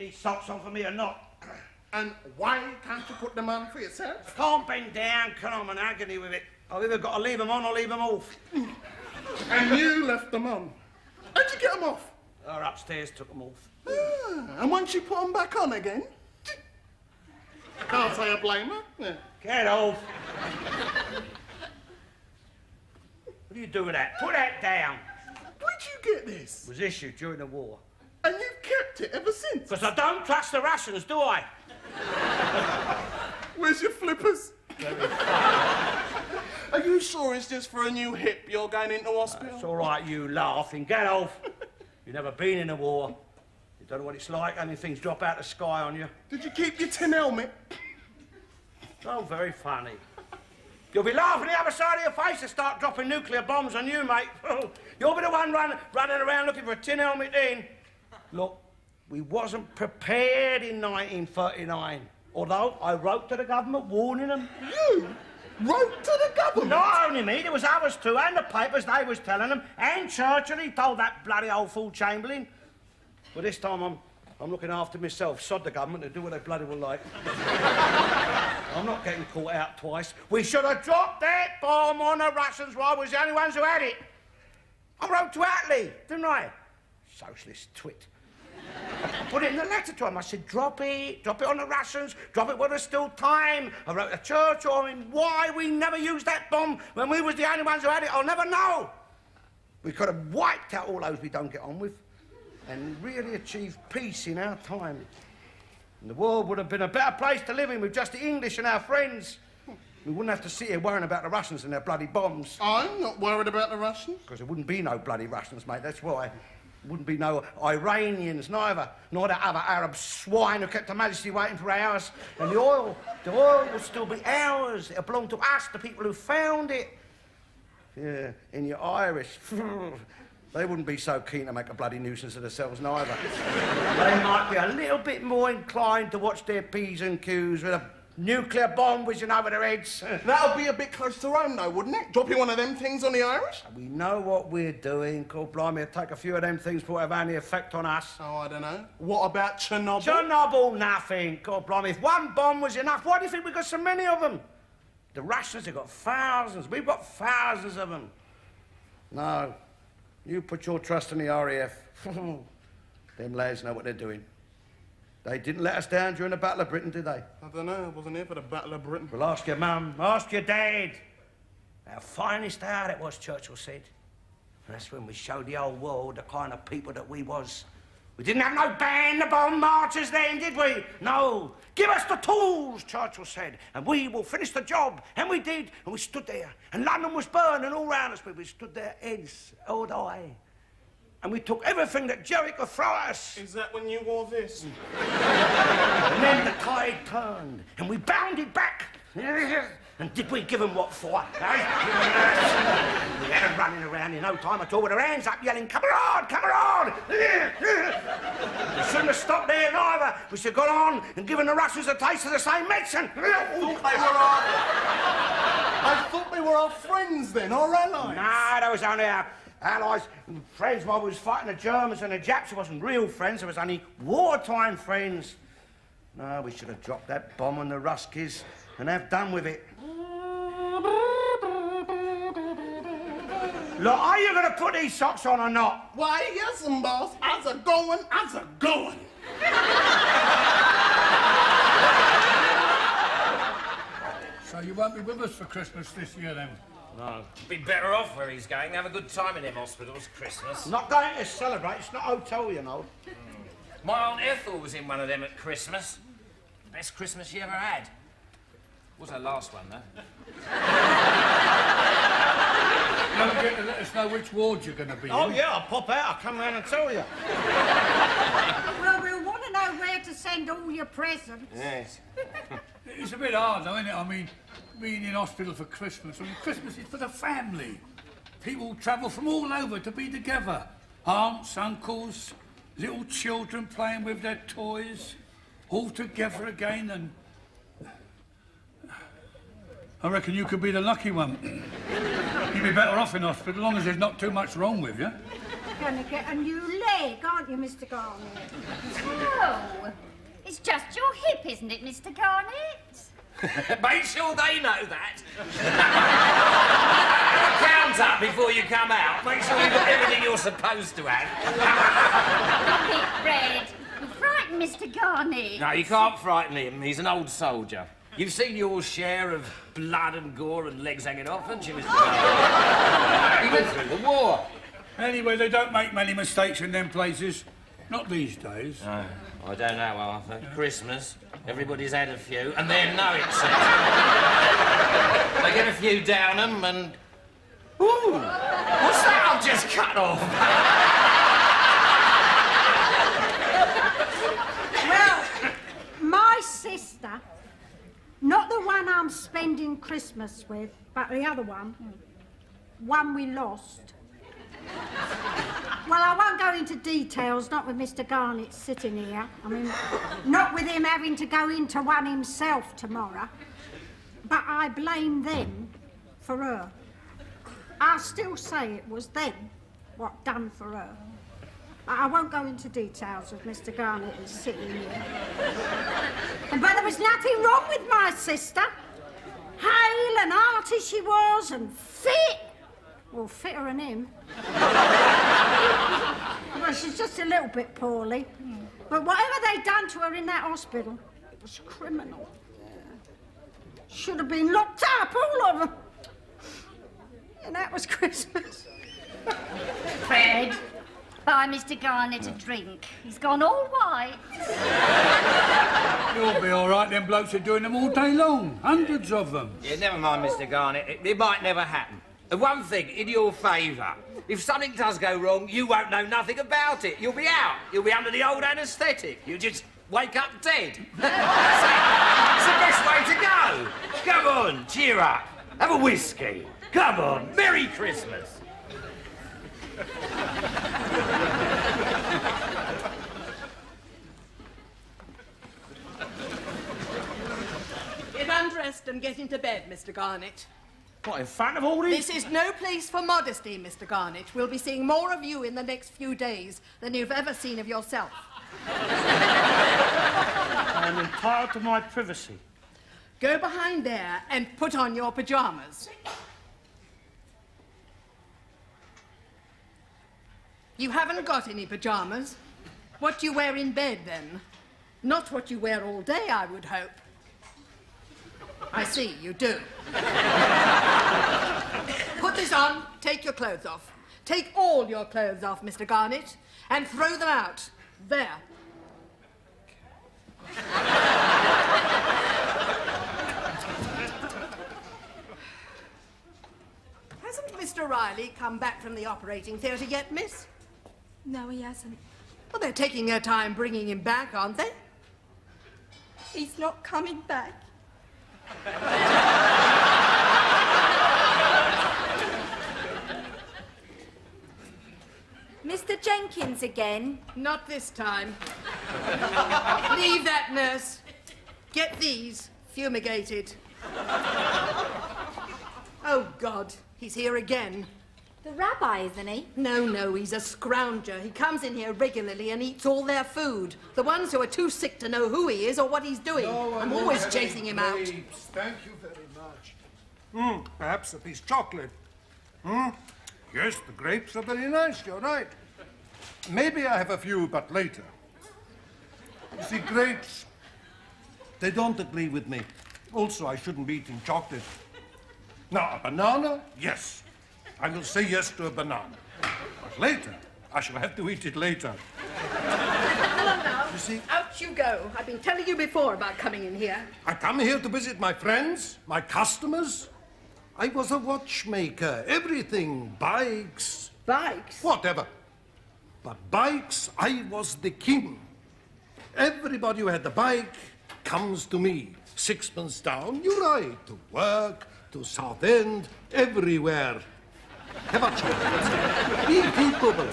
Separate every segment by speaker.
Speaker 1: these socks on for me or not?
Speaker 2: And why can't you put them on for yourself?
Speaker 1: I can't bend down, can I? I'm in agony with it. I've either got to leave them on or leave them off.
Speaker 2: And you left them on. How'd you get them off?
Speaker 1: Her upstairs took them off.
Speaker 2: And once you put them back on again, I can't say I blame her. Yeah.
Speaker 1: Get off. What do you do with that? Put that down.
Speaker 2: Where'd you get this?
Speaker 1: It was issued during the war.
Speaker 2: And you've kept it ever since?
Speaker 1: Because I don't trust the rations, do I?
Speaker 2: Where's your flippers?
Speaker 1: Very funny.
Speaker 2: Are you sure it's just for a new hip you're going into hospital?
Speaker 1: It's all right, you laughing. Get off. You've never been in a war. You don't know what it's like, only things drop out of the sky on you.
Speaker 2: Did you keep your tin helmet?
Speaker 1: Oh, very funny. You'll be laughing the other side of your face to start dropping nuclear bombs on you, mate. You'll be the one running around looking for a tin helmet then. Look, we wasn't prepared in 1939. Although I wrote to the government warning them.
Speaker 2: You wrote to the government?
Speaker 1: Not only me, there was others too, and the papers, they was telling them. And Churchill, he told that bloody old fool Chamberlain. But this time I'm looking after myself. Sod the government to do what they bloody will like. I'm not getting caught out twice. We should have dropped that bomb on the Russians while we was the only ones who had it. I wrote to Attlee, didn't I? Socialist twit. I put it in the letter to him. I said, drop it on the Russians, drop it while there's still time. I wrote to Churchill, I mean, why we never used that bomb when we was the only ones who had it, I'll never know. We could have wiped out all those we don't get on with and really achieved peace in our time. And the world would have been a better place to live in with just the English and our friends. We wouldn't have to sit here worrying about the Russians and their bloody bombs.
Speaker 2: I'm not worried about the Russians.
Speaker 1: Because there wouldn't be no bloody Russians, mate, that's why. Wouldn't be no Iranians neither, nor that other Arab swine who kept Her Majesty waiting for hours. And the oil would still be ours. It'll belong to us, the people who found it. Yeah, and your Irish, they wouldn't be so keen to make a bloody nuisance of themselves neither. They might be a little bit more inclined to watch their P's and Q's with a nuclear bomb whizzing over their heads.
Speaker 2: That'll be a bit close to home, though, wouldn't it? Dropping one of them things on the Irish?
Speaker 1: We know what we're doing. God blimey, it'll take a few of them things before it have any effect on us.
Speaker 2: Oh, I don't know. What about Chernobyl?
Speaker 1: Chernobyl, nothing. God blimey, if one bomb was enough, why do you think we got so many of them? The Russians have got thousands. We've got thousands of them. No, you put your trust in the RAF. Them lads know what they're doing. They didn't let us down during the Battle of Britain, did they?
Speaker 2: I don't know. I wasn't here for the Battle of Britain.
Speaker 1: Well, ask your mum, ask your dad. Our finest hour it was, Churchill said. And that's when we showed the whole world the kind of people that we was. We didn't have no ban the bomb marchers then, did we? No. Give us the tools, Churchill said, and we will finish the job. And we did, and we stood there. And London was burning all round us, but we stood there, heads held high. And we took everything that Jerry could throw at us.
Speaker 2: Is that when you wore this?
Speaker 1: And then the tide turned, and we bounded back. And did we give them what for? Eh? We had them running around in no time at all with their hands up yelling, "Camarade, camarade!" We shouldn't have stopped there neither. We should have gone on and given the Russians a taste of the same medicine.
Speaker 2: I thought they were our friends then, our allies.
Speaker 1: No, that was only our allies and friends while we was fighting the Germans and the Japs. It wasn't real friends, it was only wartime friends. No, we should have dropped that bomb on the Ruskies and have done with it. Look, are you going to put these socks on or not?
Speaker 2: Why, yes, boss. As a going, as a going.
Speaker 3: So you won't be with us for Christmas this year, then?
Speaker 1: No.
Speaker 4: Be better off where he's going. Have a good time in them hospitals, Christmas.
Speaker 1: Not going to celebrate. It's not a hotel, you know.
Speaker 4: My Aunt Ethel was in one of them at Christmas. Best Christmas she ever had. Was her last one, though.
Speaker 3: Don't forget to let us know which ward you're going to be
Speaker 1: Oh,
Speaker 3: in.
Speaker 1: yeah, I'll pop out. I'll come round and tell you.
Speaker 5: Well, we'll want to know where to send all your presents.
Speaker 1: Yes.
Speaker 3: It's a bit hard, though, isn't it? I mean, being in hospital for Christmas. I mean, Christmas is for the family. People travel from all over to be together. Aunts, uncles, little children playing with their toys, all together again, and I reckon you could be the lucky one. You'd be better off in hospital, as long as there's not too much wrong with you.
Speaker 5: Gonna get a new leg. leg, aren't you, Mr. Garnet?
Speaker 6: Oh, it's just your hip, isn't it, Mr. Garnet?
Speaker 4: Make sure they know that. Count up before you come out. Make sure you've got everything you're supposed to have.
Speaker 6: Stop it, Fred. You frightened Mr. Garnet.
Speaker 4: No, you can't frighten him. He's an old soldier. You've seen your share of blood and gore and legs hanging off, haven't you, Mr. Garnet? He went through the war.
Speaker 3: Anyway, they don't make many mistakes in them places. Not these days.
Speaker 4: No, I don't know, Arthur. Christmas, everybody's had a few, and they're no exception. They get a few down them, and... Ooh! What's that I've just cut off?
Speaker 5: Well, my sister, not the one I'm spending Christmas with, but the other one we lost. Well, I won't go into details, not with Mr. Garnet sitting here. I mean, not with him having to go into one himself tomorrow. But I blame them for her. I still say it was them what done for her. I won't go into details with Mr. Garnet is sitting here. But there was nothing wrong with my sister. Hale and hearty she was, and fit. Well, fitter than him. Well, she's just a little bit poorly. But whatever they done to her in that hospital, it was criminal. Should have been locked up, all of them. And that was Christmas.
Speaker 6: Fred, buy Mr. Garnet a drink. He's gone all white.
Speaker 3: You'll be all right. Them blokes are doing them all day long. Hundreds of them.
Speaker 4: Yeah, never mind, Mr. Garnet. It might never happen. And one thing, in your favour, if something does go wrong, you won't know nothing about it. You'll be out. You'll be under the old anaesthetic. You'll just wake up dead. It's the best way to go. Come on, cheer up. Have a whiskey. Come on, Merry Christmas.
Speaker 7: Get undressed and get into bed, Mr. Garnet.
Speaker 1: What, in front of all these?
Speaker 7: This is no place for modesty, Mr. Garnet. We'll be seeing more of you in the next few days than you've ever seen of yourself.
Speaker 1: I'm entitled to my privacy.
Speaker 7: Go behind there and put on your pyjamas. You haven't got any pyjamas. What you wear in bed, then. Not what you wear all day, I would hope. I see, you do. Put this on, take your clothes off. Take all your clothes off, Mr. Garnet, and throw them out. There. Hasn't Mr. Riley come back from the operating theatre yet, miss?
Speaker 8: No, he hasn't.
Speaker 7: Well, they're taking their time bringing him back, aren't they?
Speaker 8: He's not coming back. Mr. Jenkins again?
Speaker 7: Not this time. Leave that, nurse. Get these fumigated. Oh, God, he's here again.
Speaker 8: The rabbi, isn't he?
Speaker 7: No, he's a scrounger. He comes in here regularly and eats all their food. The ones who are too sick to know who he is or what he's doing. I'm always chasing him out.
Speaker 2: Thank you very much. Perhaps a piece of chocolate. Yes, the grapes are very nice, you're right. Maybe I have a few, but later. You see, grapes, they don't agree with me. Also, I shouldn't be eating chocolate. Now, a banana, yes. I will say yes to a banana. But later, I shall have to eat it later.
Speaker 7: Hello now.
Speaker 2: You see,
Speaker 7: Out you go. I've been telling you before about coming in here.
Speaker 2: I come here to visit my friends, my customers. I was a watchmaker, everything, bikes,
Speaker 7: Bikes?
Speaker 2: whatever. But bikes, I was the king. Everybody who had a bike comes to me. Sixpence down, you ride to work, to Southend, everywhere. Have a chocolate. Be capable.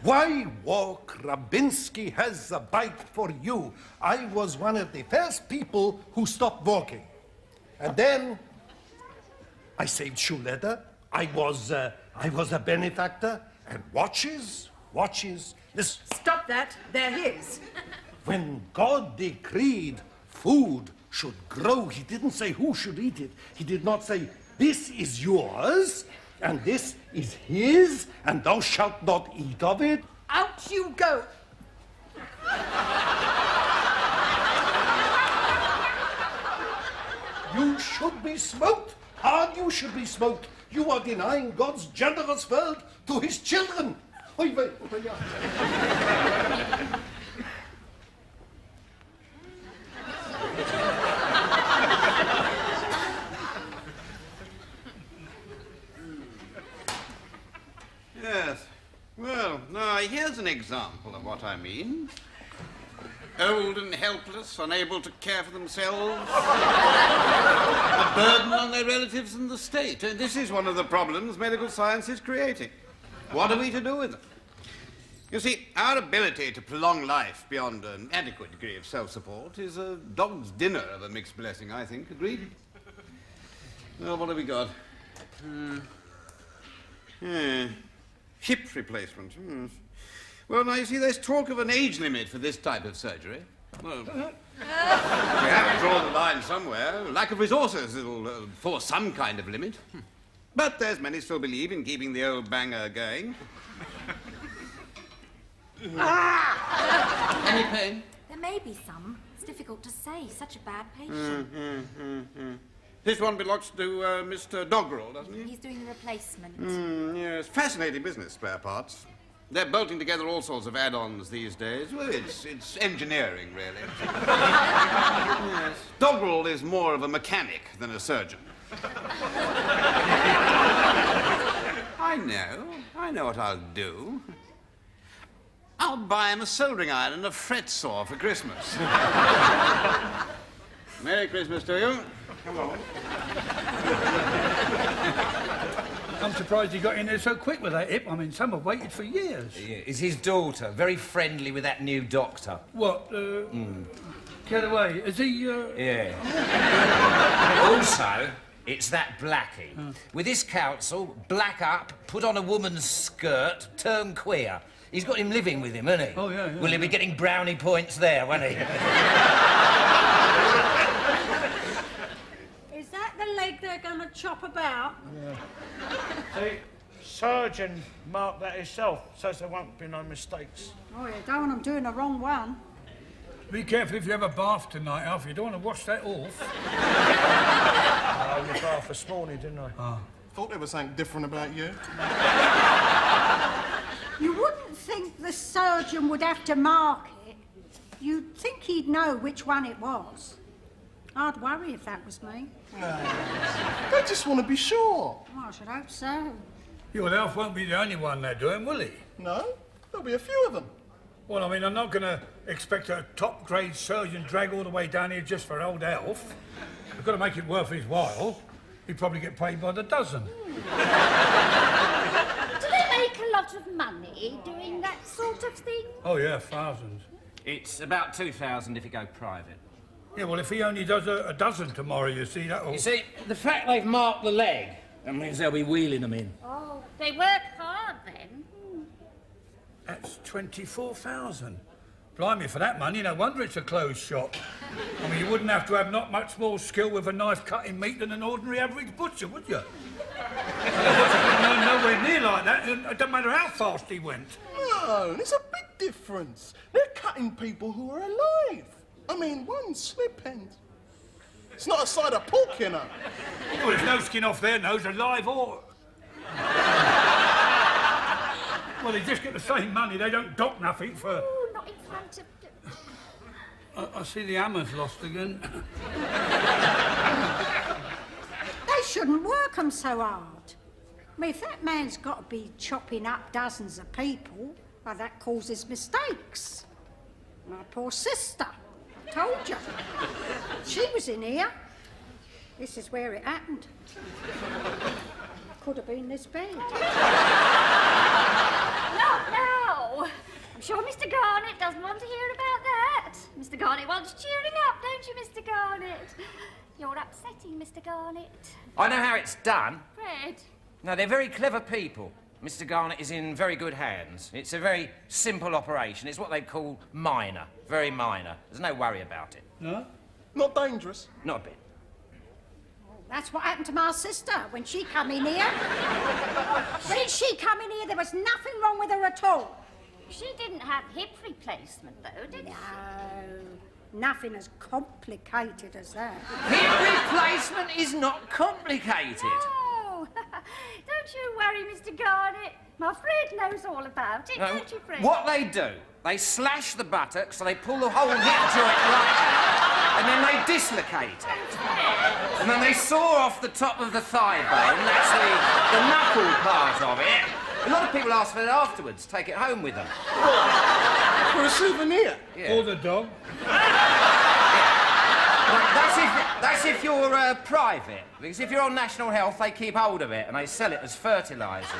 Speaker 2: Why walk? Rabinsky has a bike for you. I was one of the first people who stopped walking. And then I saved shoe leather. I was a benefactor. And watches, watches. Listen.
Speaker 7: Stop that. They're his.
Speaker 2: When God decreed food should grow, he didn't say who should eat it. He did not say, this is yours, and this is his, and thou shalt not eat of it.
Speaker 7: Out you go.
Speaker 2: You should be smoked. Hard you should be smoked. You are denying God's generous world to his children. Oy vey, oy ya.
Speaker 9: Yes. Well, now, here's an example of what I mean. Old and helpless, unable to care for themselves. A burden on their relatives and the state. And this is one of the problems medical science is creating. What are we to do with it? You see, our ability to prolong life beyond an adequate degree of self-support is a dog's dinner of a mixed blessing, I think. Agreed? Well, what have we got? Hip replacement. Well, now, you see, there's talk of an age limit for this type of surgery. Well, we have to draw the line somewhere. Lack of resources will force some kind of limit. But there's many still believe in keeping the old banger going. Any pain?
Speaker 8: There may be some. It's difficult to say. Such a bad patient.
Speaker 9: This one belongs to Mr. Doggerel, doesn't he?
Speaker 8: He's doing the replacement.
Speaker 9: Yes, fascinating business, spare parts. They're bolting together all sorts of add-ons these days. Well, it's engineering, really. Yes. Doggerel is more of a mechanic than a surgeon. I know what I'll do. I'll buy him a soldering iron and a fret saw for Christmas. Merry Christmas to you. Come on.
Speaker 3: I'm surprised he got in there so quick with that hip. I mean, some have waited for years.
Speaker 4: Yeah, it's his daughter, very friendly with that new doctor.
Speaker 3: What, get away. Is he,
Speaker 4: Yeah. Also, it's that Blackie. With this council, black up, put on a woman's skirt, turn queer. He's got him living with him, hasn't he?
Speaker 3: Oh, yeah.
Speaker 4: Will he be getting brownie points there, won't he?
Speaker 5: Is that the leg they're going to chop about?
Speaker 1: The surgeon marked that himself, says there won't be no mistakes.
Speaker 5: Oh, you don't want them doing the wrong one.
Speaker 3: Be careful if you have a bath tonight, Alf. You don't want to wash that off.
Speaker 1: I was bath this morning, didn't I?
Speaker 2: Thought there was something different about you.
Speaker 5: You wouldn't think the surgeon would have to mark it. You'd think he'd know which one it was. I'd worry if that was me.
Speaker 2: No. They just want to be sure.
Speaker 5: Oh, I should hope so.
Speaker 3: Your Alf won't be the only one they're doing, will he?
Speaker 2: No, there'll be a few of them.
Speaker 3: Well, I mean, I'm not going to expect a top-grade surgeon drag all the way down here just for old Alf. We've got to make it worth his while. He'd probably get paid by the dozen.
Speaker 6: Do they make a lot of money doing that sort of thing?
Speaker 3: Oh, yeah, thousands.
Speaker 4: It's about 2,000 if you go private.
Speaker 3: Yeah, well, if he only does a dozen tomorrow, you see, that'll...
Speaker 4: You see, the fact they've marked the leg, that means they'll be wheeling them in.
Speaker 6: Oh, they work hard then.
Speaker 3: That's 24,000. Blimey, for that money, no wonder it's a closed shop. I mean, you wouldn't have to have not much more skill with a knife cutting meat than an ordinary average butcher, would you? Nowhere near like that. It doesn't matter how fast he went.
Speaker 2: No, there's a big difference. They're cutting people who are alive. I mean, one slip end. It's not a side of pork, you know.
Speaker 3: Well, there's no skin off their nose, alive or... Well, they just get the same money. They don't dock nothing for...
Speaker 6: Oh, not in front of...
Speaker 3: I see the hammer's lost again.
Speaker 5: They shouldn't work them so hard. I mean, if that man's got to be chopping up dozens of people, well, that causes mistakes. My poor sister. I told you. She was in here. This is where it happened. Could have been this bed.
Speaker 6: No! I'm sure Mr. Garnett doesn't want to hear about that. Mr. Garnett wants cheering up, don't you, Mr. Garnett? You're upsetting Mr. Garnett.
Speaker 4: I know how it's done.
Speaker 6: Fred.
Speaker 4: No, they're very clever people. Mr. Garnett is in very good hands. It's a very simple operation. It's what they call minor, very minor. There's no worry about it.
Speaker 3: No?
Speaker 10: Not dangerous?
Speaker 4: Not a bit.
Speaker 5: That's what happened to my sister when she come in here. When she come in here, there was nothing wrong with her at all.
Speaker 6: She didn't have hip replacement, though, did she?
Speaker 5: No, nothing as complicated as that.
Speaker 4: Hip replacement is not complicated.
Speaker 6: Oh, don't you worry, Mr. Garnett. My Fred knows all about it, don't you, Fred?
Speaker 4: What they do, they slash the buttocks, so they pull the whole hip joint right out, and then they dislocate it. And then they saw off the top of the thigh bone, that's the knuckle part of it. A lot of people ask for it afterwards, take it home with them.
Speaker 10: For a souvenir?
Speaker 4: Yeah.
Speaker 3: Or the dog.
Speaker 4: That's if you're private, because if you're on National Health, they keep hold of it and they sell it as fertilisers.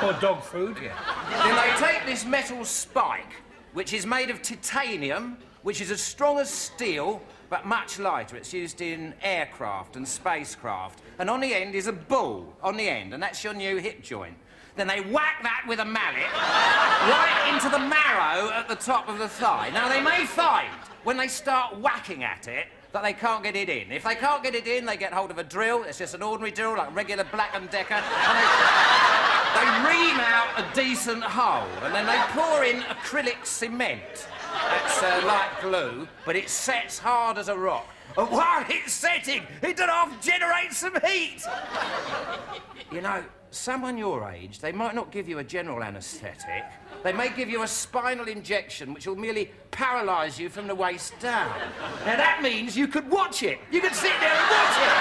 Speaker 3: Or dog food.
Speaker 4: Yeah. Then they take this metal spike, which is made of titanium, which is as strong as steel, but much lighter. It's used in aircraft and spacecraft. And on the end is a ball, on the end, and that's your new hip joint. Then they whack that with a mallet right into the marrow at the top of the thigh. Now, they may find, when they start whacking at it, that they can't get it in. If they can't get it in, they get hold of a drill. It's just an ordinary drill, like regular Black & Decker, and they ream out a decent hole, and then they pour in acrylic cement. That's like glue, but it sets hard as a rock. And while it's setting, it does half generate some heat. You know, someone your age, they might not give you a general anaesthetic. They may give you a spinal injection which will merely paralyse you from the waist down. Now, that means you could watch it. You could sit there and watch it.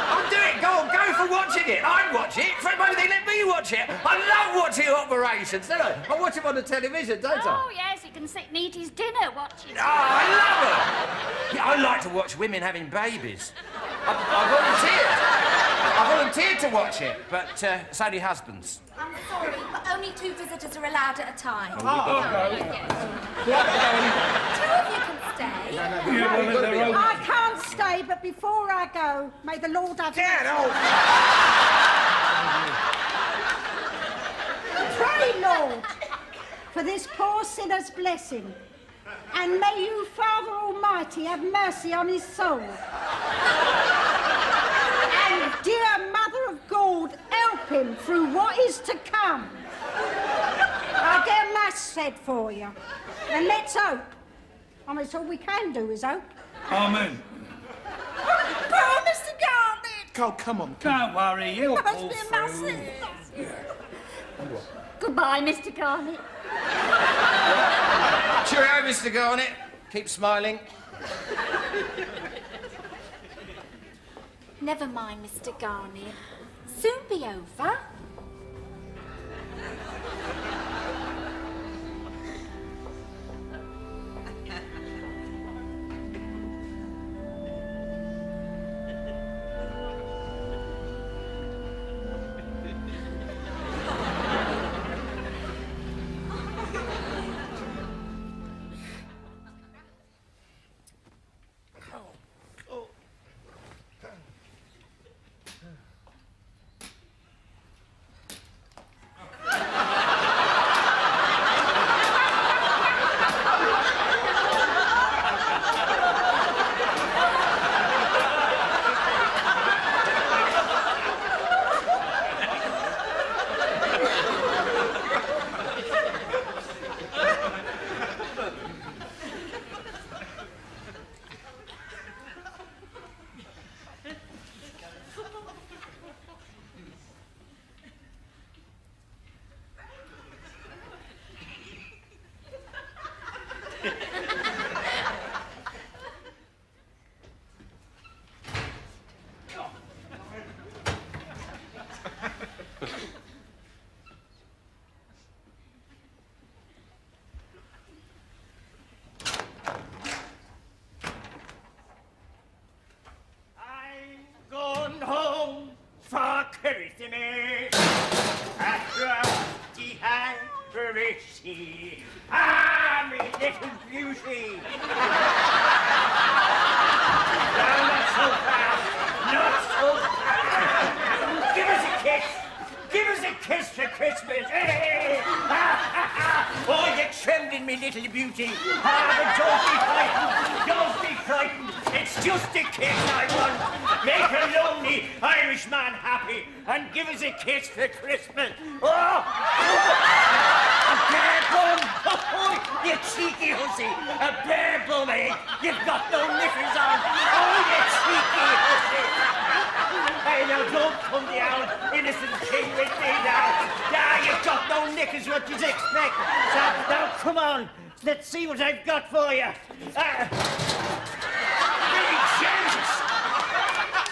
Speaker 4: I'll do it. Go on, go for watching it. I'd watch it. Fred, maybe they let me watch it. I love watching operations, don't I? I watch them on the television, don't I?
Speaker 6: Oh, yes, he can sit and eat his dinner watching.
Speaker 4: Oh, I love it. Yeah, I like to watch women having babies. I volunteered to watch it, but it's only husbands.
Speaker 8: I'm sorry, but only 2 visitors are allowed at a time.
Speaker 3: Okay.
Speaker 8: 2 of you can stay.
Speaker 5: I can't stay, but before I go, may the Lord have... Pray, Lord, for this poor sinner's blessing, and may you, Father Almighty, have mercy on his soul. And dear Mother of God, help him through what is to come. I'll get a mass said for you. And let's hope. I mean, it's all we can do is hope.
Speaker 3: Amen.
Speaker 5: Poor Mr. Garnett!
Speaker 10: Oh, come on.
Speaker 3: Don't worry, he'll pull
Speaker 5: Must be a mass
Speaker 3: through.
Speaker 5: said.
Speaker 6: Goodbye, Mr. Garnett.
Speaker 4: Cheerio, Mr. Garnett. Keep smiling.
Speaker 8: Never mind, Mr. Garnett. Soon be over.
Speaker 1: Ah, me little beauty! No, not so fast! Not so fast! Give us a kiss! Give us a
Speaker 4: little beauty. Ah, don't be frightened. It's just a kiss I want. Make a lonely Irishman happy and give us a kiss for Christmas. Oh! A bare bum! Oh, you cheeky hussy! A bare bum, eh? You've got no knickers on! Oh, you cheeky hussy! Hey, now don't come down, innocent king with me now! Nah, you've got no knickers, what you'd expect! So, now, come on, let's see what I've got for you! Big Jesus!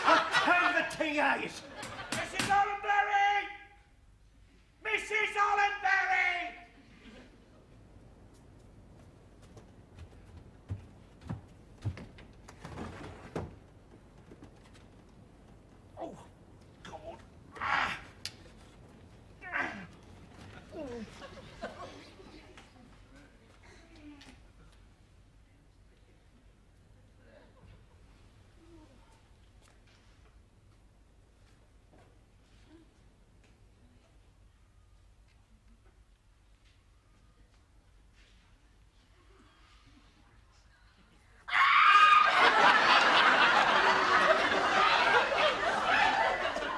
Speaker 4: What kind of a thing are you?
Speaker 1: Mrs. Ollenberry! Mrs. Ollenberry! Oh, God. Ah.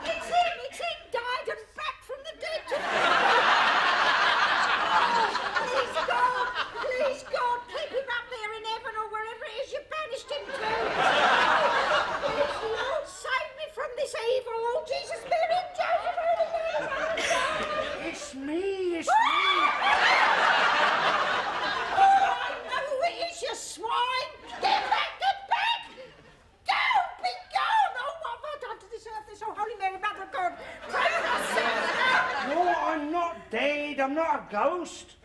Speaker 5: It's him, died and back from the dead tonight. Please, God, keep him up there in heaven or wherever it is you banished him to. Please, Lord, save me from this evil. Oh, Jesus, Mary, and Joseph, Holy Mary.
Speaker 1: It's me, it's me.
Speaker 5: Oh, I know who it is, you swine. Get back, get back. Go, be gone. Oh, what have I done to deserve this? Oh, Holy Mary, Mother of God, pray for us sinners now.
Speaker 1: No, I'm not dead. I'm not a ghost.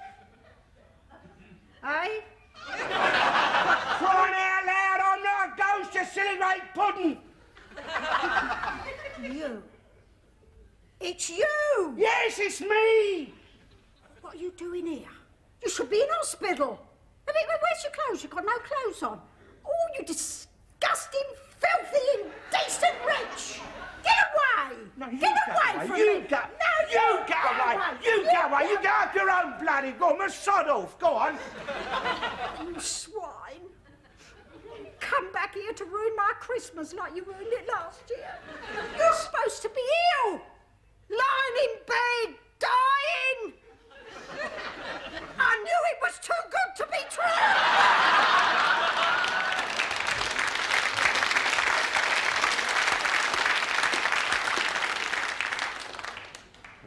Speaker 5: Eh?
Speaker 1: Crying out loud, I'm not a ghost, you silly great pudding.
Speaker 5: You. It's you.
Speaker 1: Yes, it's me.
Speaker 5: What are you doing here? You should be in hospital. I mean, where's your clothes? You've got no clothes on. Oh, you disgusting, filthy, indecent wretch. Get away.
Speaker 1: No, you
Speaker 5: get
Speaker 1: go
Speaker 5: away from
Speaker 1: You
Speaker 5: me.
Speaker 1: go.
Speaker 5: No,
Speaker 1: You go away. You go away. You go up your own bloody woman. Sod off. Go on.
Speaker 5: You swine. Come back here to ruin my Christmas like you ruined it last year. You're supposed to be ill. Lying in bed, dying. I knew it was too good to be true.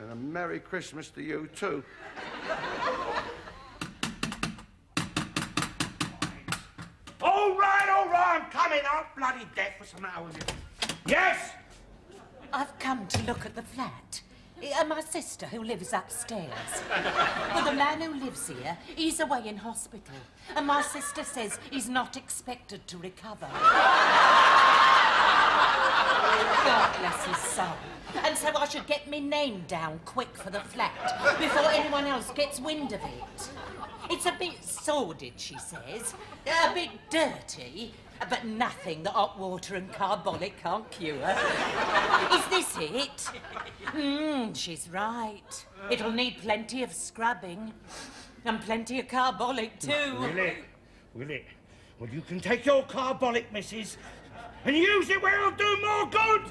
Speaker 1: And a Merry Christmas to you, too. All right, I'm coming out. Bloody death, what's the matter with you? Yes?
Speaker 11: I've come to look at the flat. My sister, who lives upstairs. Well, the man who lives here, he's away in hospital. And my sister says he's not expected to recover. God bless his soul. And so I should get me name down quick for the flat before anyone else gets wind of it. It's a bit sordid, she says, a bit dirty, but nothing that hot water and carbolic can't cure. Is this it? She's right. It'll need plenty of scrubbing. And plenty of carbolic, too.
Speaker 1: Will it? Well, you can take your carbolic, missus, and use it where it'll do more good.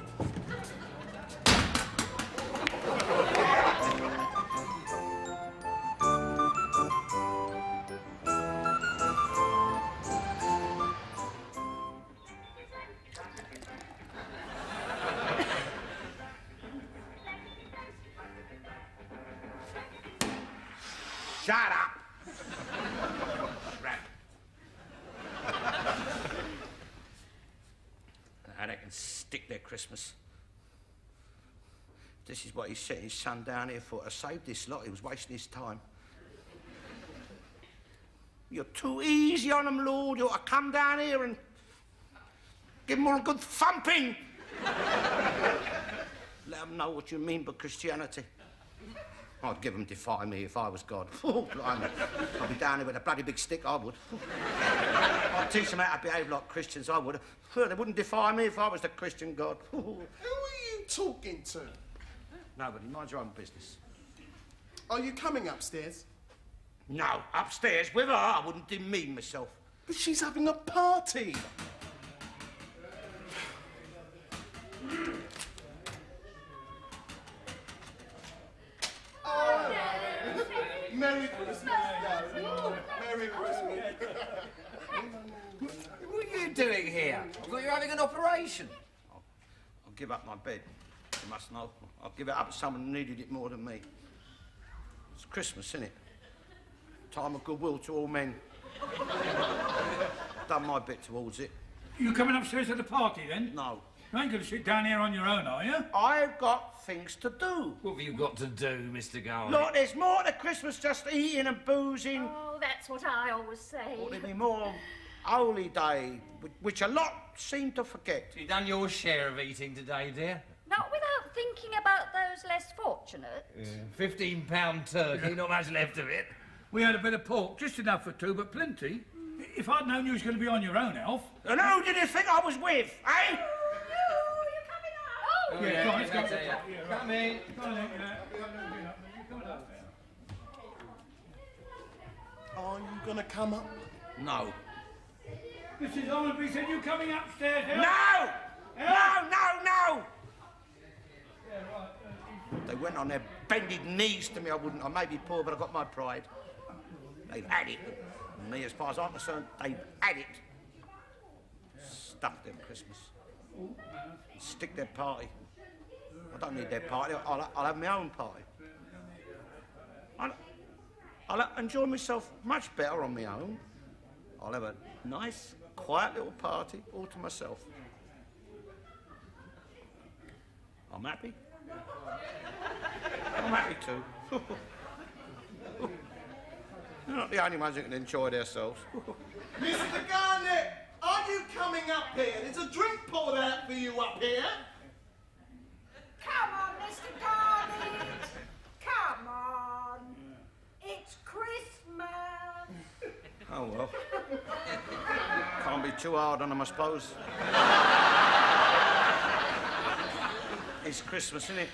Speaker 1: Shut up.
Speaker 4: Now they can stick their Christmas. This is what he sent his son down here for, to save this lot. He was wasting his time. You're too easy on them, Lord. You ought to come down here and give them all a good thumping. Let them know what you mean by Christianity. I'd give them Defy Me if I was God. Oh, blimey. I'd be down here with a bloody big stick, I would. I'd teach them how to behave like Christians, I would. They wouldn't defy me if I was the Christian God.
Speaker 10: Who are you talking to?
Speaker 1: Nobody. Mind your own business.
Speaker 10: Are you coming upstairs?
Speaker 1: No, upstairs with her, I wouldn't demean myself.
Speaker 10: But she's having a party. Merry Christmas, darling. Merry Christmas.
Speaker 4: What are you doing here? I thought you were having an operation.
Speaker 1: I'll give up my bed. You must know. I'll give it up to someone who needed it more than me. It's Christmas, isn't it? Time of goodwill to all men. Done my bit towards it.
Speaker 3: You coming upstairs to the party, then?
Speaker 1: No.
Speaker 3: You ain't going to sit down here on your own, are you?
Speaker 1: I've got things to do.
Speaker 4: What have you got to do, Mr. Garnett?
Speaker 1: Look, there's more to Christmas just eating and boozing.
Speaker 6: Oh, that's what I always say.
Speaker 1: Or there'll be more holy day, which a lot seem to forget.
Speaker 4: You done your share of eating today, dear?
Speaker 6: Not without thinking about those less fortunate.
Speaker 4: £15 turkey, not much left of it.
Speaker 3: We had a bit of pork, just enough for two, but plenty. If I'd known you was going to be on your own, Alf.
Speaker 1: And who did you think I was with, eh?
Speaker 6: Oh,
Speaker 3: Yeah, come on, let's go.
Speaker 4: Come in.
Speaker 10: Are you going to come up?
Speaker 1: No.
Speaker 3: Mrs. Allenby said you coming upstairs, Alf?
Speaker 1: No!
Speaker 3: Alf?
Speaker 1: No! They went on their bended knees to me. I may be poor, but I got my pride. They've had it. And me, as far as I'm concerned, they've had it. Stuff them Christmas. Stick their party. I don't need their party. I'll have my own party. I'll enjoy myself much better on my own. I'll have a nice, quiet little party all to myself. I'm happy. I'm happy too. They're not the only ones who can enjoy themselves.
Speaker 10: Mr. Garnett, are you coming up here? There's a drink poured out for you up here.
Speaker 5: Come on, Mr. Garnett. Come on. It's Christmas.
Speaker 1: Oh, well. Can't be too hard on them, I suppose. It's Christmas, isn't it?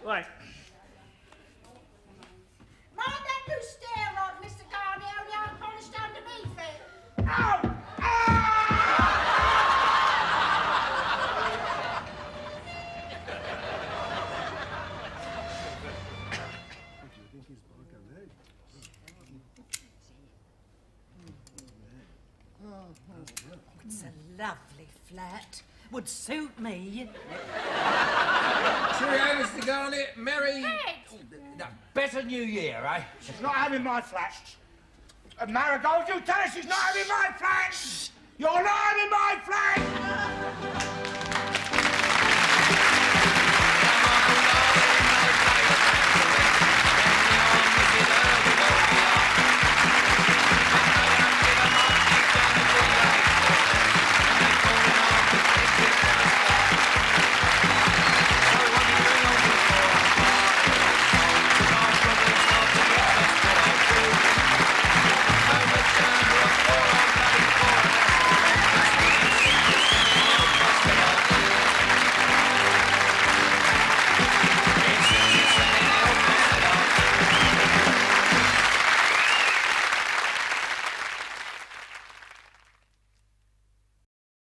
Speaker 1: Right.
Speaker 5: Mind that new stair rod, Mr. Garnett, only I'm polished underneath it.
Speaker 1: Ow!
Speaker 11: It's a lovely flat. Would suit me.
Speaker 4: Cheerio, Mr. Garnett. Merry... Better New Year, eh?
Speaker 1: She's not having my flat. Marigold, you tell her she's not having my flat. You're not